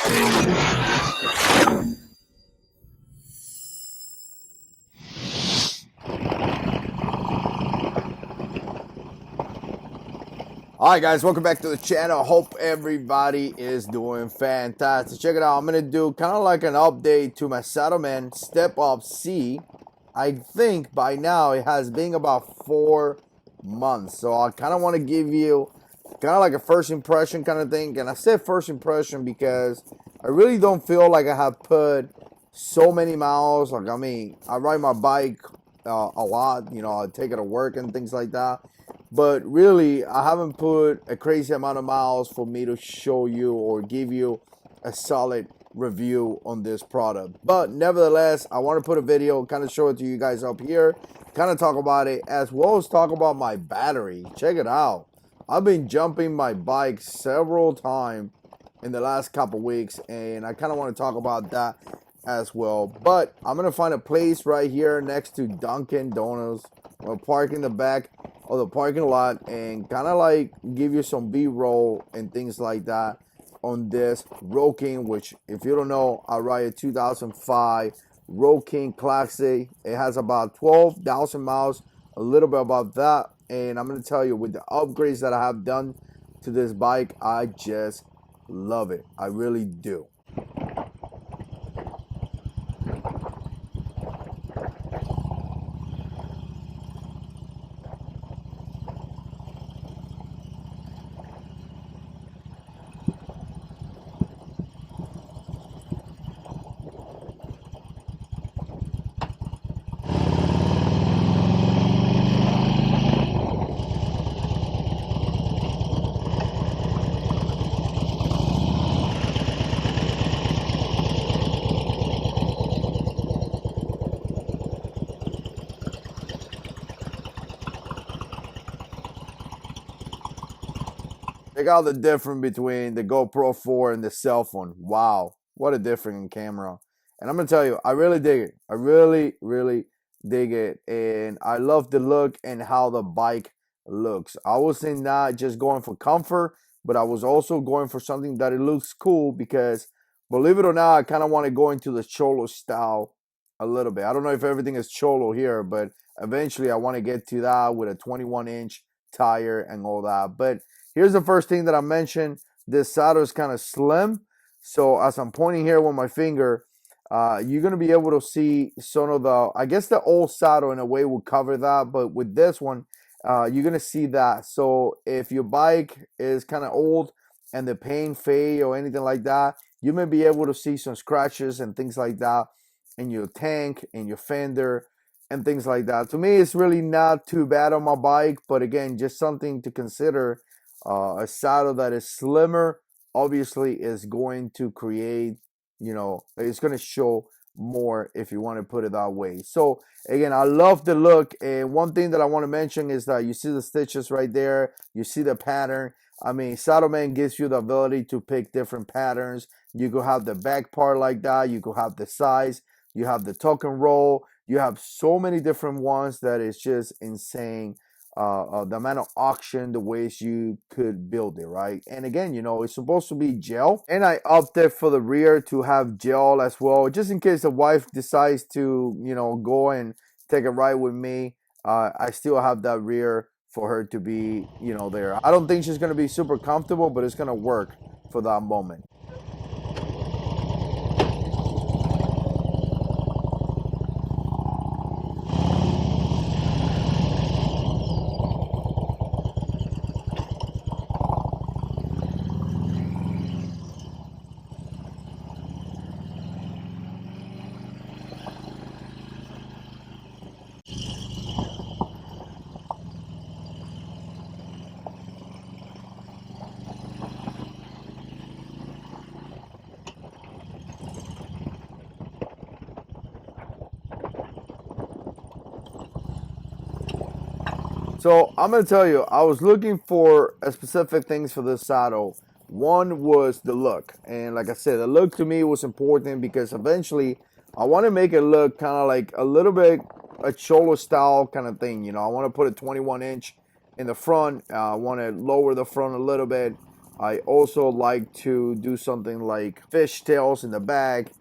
Alright guys, welcome back to the channel. Hope everybody is doing fantastic. Check it out. I'm going to do kind of like an update to my Saddlemen Step Up C. I think by now it has been about 4 months. So I kind of want to give you kind of like a first impression kind of thing. And I said first impression because I really don't feel like I have put so many miles. Like, I mean, I ride my bike a lot. You know, I take it to work and things like that. But really, I haven't put a crazy amount of miles for me to show you or give you a solid review on this product. But nevertheless, I want to put a video, kind of show it to you guys up here, kind of talk about it, as well as talk about my battery. Check it out. I've been jumping my bike several times in the last couple weeks, and I kind of want to talk about that as well. But I'm going to find a place right here next to Dunkin' Donuts. I'll park in the back of the parking lot and kind of like give you some B-roll and things like that on this Road King, which if you don't know, I ride a 2005 Road King Classic. It has about 12,000 miles, a little bit about that. And I'm going to tell you, with the upgrades that I have done to this bike, I just love it. I really do. Check out the difference between the GoPro 4 and the cell phone. Wow, what a difference in camera. And I'm going to tell you, I really dig it. I really, really dig it. And I love the look and how the bike looks. I was not just going for comfort, but I was also going for something that it looks cool because, believe it or not, I kind of want to go into the Cholo style a little bit. I don't know if everything is Cholo here, but eventually I want to get to that with a 21-inch tire and all that. But here's the first thing that I mentioned. This saddle is kind of slim. So as I'm pointing here with my finger, you're going to be able to see some of the, I guess the old saddle in a way will cover that. But with this one, you're going to see that. So if your bike is kind of old and the paint fade or anything like that, you may be able to see some scratches and things like that in your tank, in your fender, and things like that. To me, it's really not too bad on my bike. But again, just something to consider. A saddle that is slimmer obviously is going to create, you know, it's going to show more, if you want to put it that way. So again, I love the look. And one thing that I want to mention is that you see the stitches right there, you see the pattern. I mean, Saddlemen gives you the ability to pick different patterns. You could have the back part like that, you could have the size, you have the tuck and roll, you have so many different ones that is just insane. The amount of auction, the ways you could build it, right? And again, you know, it's supposed to be gel, and I opted for the rear to have gel as well, just in case the wife decides to, you know, go and take a ride with me. I still have that rear for her to be, you know, there. I don't think she's gonna be super comfortable, but it's gonna work for that moment. So I'm gonna tell you, I was looking for a specific things for this saddle. One was the look, and like I said, the look to me was important because eventually I want to make it look kind of like a little bit a cholo style kind of thing. You know, I want to put a 21-inch in the front. I want to lower the front a little bit, I also like to do something like fishtails in the back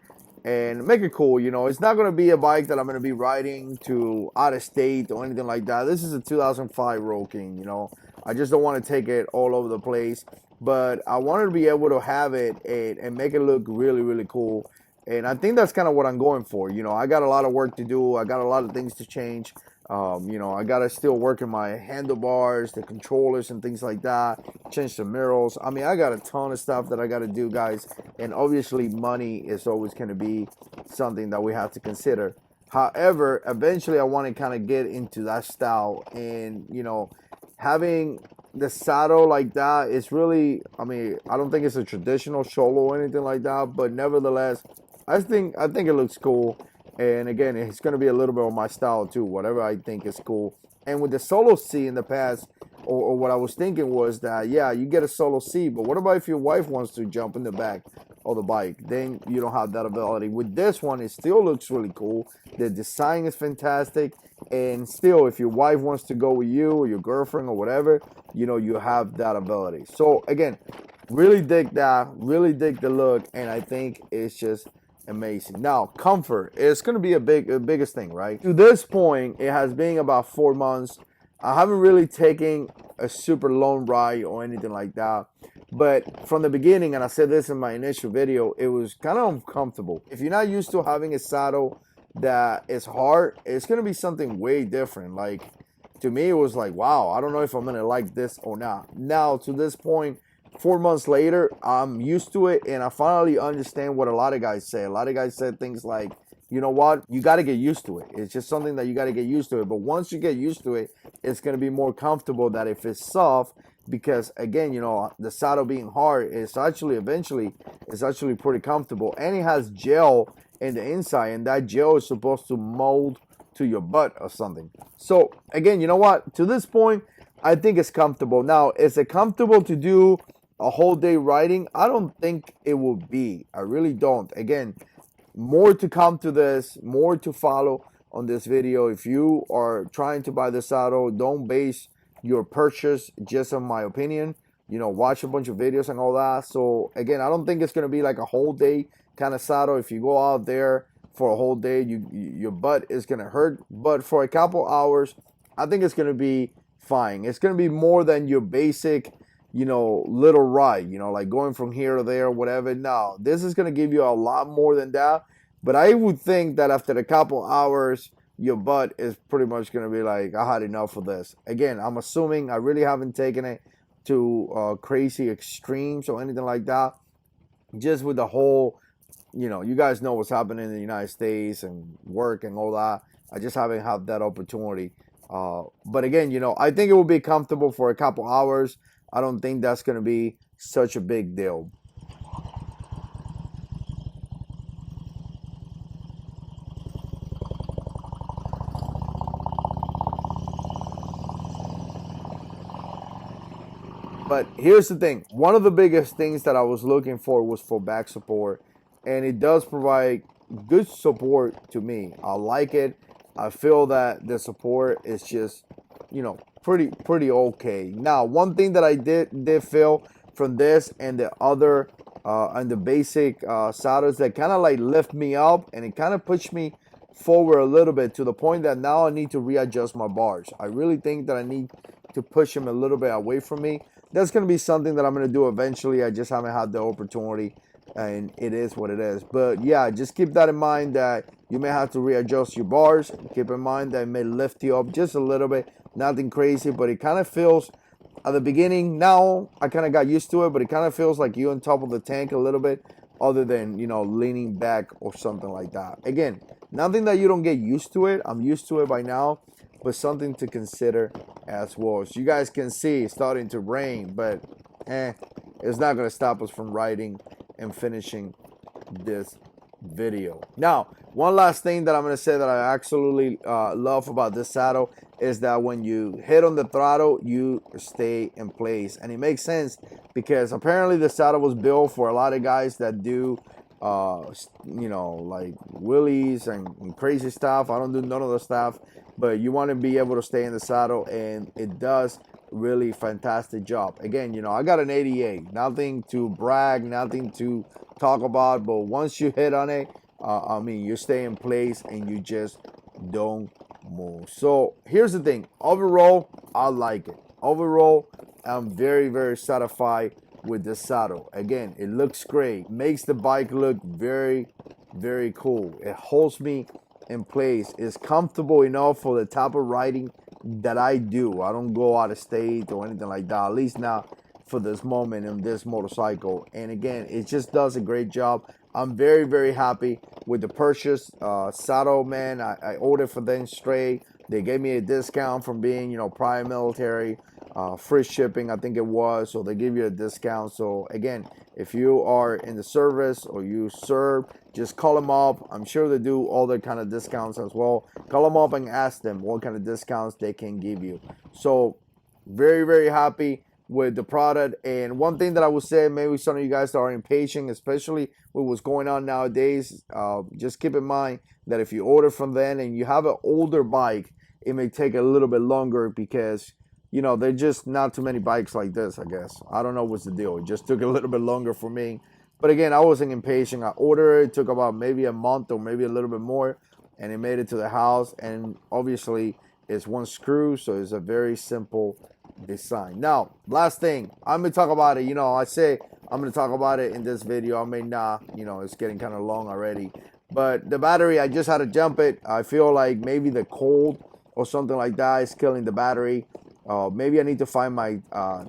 and make it cool. You know, it's not going to be a bike that I'm going to be riding to out of state or anything like that. This is a 2005 Road King, you know. I just don't want to take it all over the place, but I wanted to be able to have it and make it look really, really cool. And I think that's kind of what I'm going for. You know, I got a lot of work to do. I got a lot of things to change. You know, I got to still work in my handlebars, the controllers and things like that, change the mirrors. I mean, I got a ton of stuff that I got to do, guys. And obviously money is always going to be something that we have to consider. However, eventually I want to kind of get into that style, and, you know, having the saddle like that is really, I mean, I don't think it's a traditional solo or anything like that, but nevertheless, I think it looks cool. And again, it's going to be a little bit of my style too, whatever I think is cool. And with the solo seat in the past, or what I was thinking was that, yeah, you get a solo seat, but what about if your wife wants to jump in the back of the bike? Then you don't have that ability. With this one, it still looks really cool. The design is fantastic. And still, if your wife wants to go with you or your girlfriend or whatever, you know, you have that ability. So again, really dig that, really dig the look, and I think it's just amazing. Now, comfort is going to be a biggest thing, right? To this point, it has been about 4 months. I haven't really taken a super long ride or anything like that. But from the beginning, and I said this in my initial video, it was kind of uncomfortable. If you're not used to having a saddle that is hard, it's going to be something way different. Like, to me, it was like, wow, I don't know if I'm going to like this or not. Now, to this point, 4 months later, I'm used to it, and I finally understand what a lot of guys say. A lot of guys said things like, you know what, you got to get used to it. It's just something that you got to get used to it. But once you get used to it, it's going to be more comfortable than if it's soft, because again, you know, the saddle being hard is actually eventually, it's actually pretty comfortable. And it has gel in the inside, and that gel is supposed to mold to your butt or something. So again, you know what, to this point, I think it's comfortable. Now, is it comfortable to do a whole day riding? I don't think it will be. I really don't. Again, more to come to this, more to follow on this video. If you are trying to buy the saddle, don't base your purchase just on my opinion. You know, watch a bunch of videos and all that. So again, I don't think it's going to be like a whole day kind of saddle. If you go out there for a whole day, your butt is going to hurt. But for a couple hours, I think it's going to be fine. It's going to be more than your basic, you know, little ride, you know, like going from here to there, whatever. No, this is going to give you a lot more than that. But I would think that after a couple hours, your butt is pretty much going to be like, I had enough of this. Again, I'm assuming I really haven't taken it to crazy extremes or anything like that. Just with the whole, you know, you guys know what's happening in the United States and work and all that. I just haven't had that opportunity. But again, you know, I think it will be comfortable for a couple hours. I don't think that's going to be such a big deal. But here's the thing. One of the biggest things that I was looking for was for back support. And it does provide good support to me. I like it. I feel that the support is just, you know, pretty okay. Now, one thing that I did feel from this and the other and the basic saddles that kind of like lift me up, and it kind of pushed me forward a little bit to the point that now I need to readjust my bars. I really think that I need to push them a little bit away from me. That's going to be something that I'm going to do eventually. I just haven't had the opportunity, and it is what it is. But yeah, just keep that in mind that you may have to readjust your bars. Keep in mind that it may lift you up just a little bit. Nothing crazy, but it kind of feels at the beginning. Now I kind of got used to it, but it kind of feels like you're on top of the tank a little bit, other than, you know, leaning back or something like that. Again, nothing that you don't get used to it. I'm used to it by now, but something to consider as well. As you guys can see, it's starting to rain, but it's not going to stop us from riding and finishing this video. Now, one last thing that I'm going to say that I absolutely love about this saddle is that when you hit on the throttle, you stay in place. And it makes sense because apparently the saddle was built for a lot of guys that do you know, like wheelies and crazy stuff. I don't do none of the stuff, but you want to be able to stay in the saddle, and it does really fantastic job. Again, you know, I got an 88. Nothing to brag, nothing to talk about. But once you hit on it, I mean, you stay in place and you just don't move. So here's the thing. Overall, I like it. Overall, I'm very, very satisfied with the saddle. Again, it looks great. Makes the bike look very, very cool. It holds me in place. It's comfortable enough for the type of riding that I do. I don't go out of state or anything like that. At least not for this moment in this motorcycle. And again, it just does a great job. I'm very, very happy with the purchase. Saddlemen, I ordered for them straight. They gave me a discount from being, you know, prior military. Free shipping, I think it was. So they give you a discount. So again, if you are in the service or you serve, just call them up. I'm sure they do all their kind of discounts as well. Call them up and ask them what kind of discounts they can give you. So very, very happy with the product. And one thing that I would say, maybe some of you guys are impatient, especially with what's going on nowadays, just keep in mind that if you order from them and you have an older bike, it may take a little bit longer because, you know, there's just not too many bikes like this, I guess. I don't know what's the deal. It just took a little bit longer for me. But again, I wasn't impatient. I ordered it. Took about maybe a month or maybe a little bit more. And it made it to the house. And obviously, it's one screw. So it's a very simple design. Now, last thing. I'm going to talk about it. You know, I say I'm going to talk about it in this video. I may not. You know, it's getting kind of long already. But the battery, I just had to jump it. I feel like maybe the cold or something like that is killing the battery. Maybe I need to find my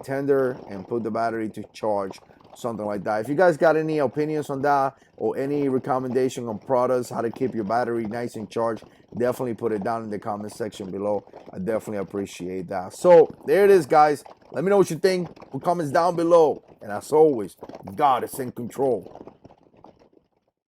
tender and put the battery to charge, something like that. If you guys got any opinions on that or any recommendation on products, how to keep your battery nice and charged, definitely put it down in the comment section below. I definitely appreciate that. So there it is, guys. Let me know what you think. Put comments down below. And as always, God is in control.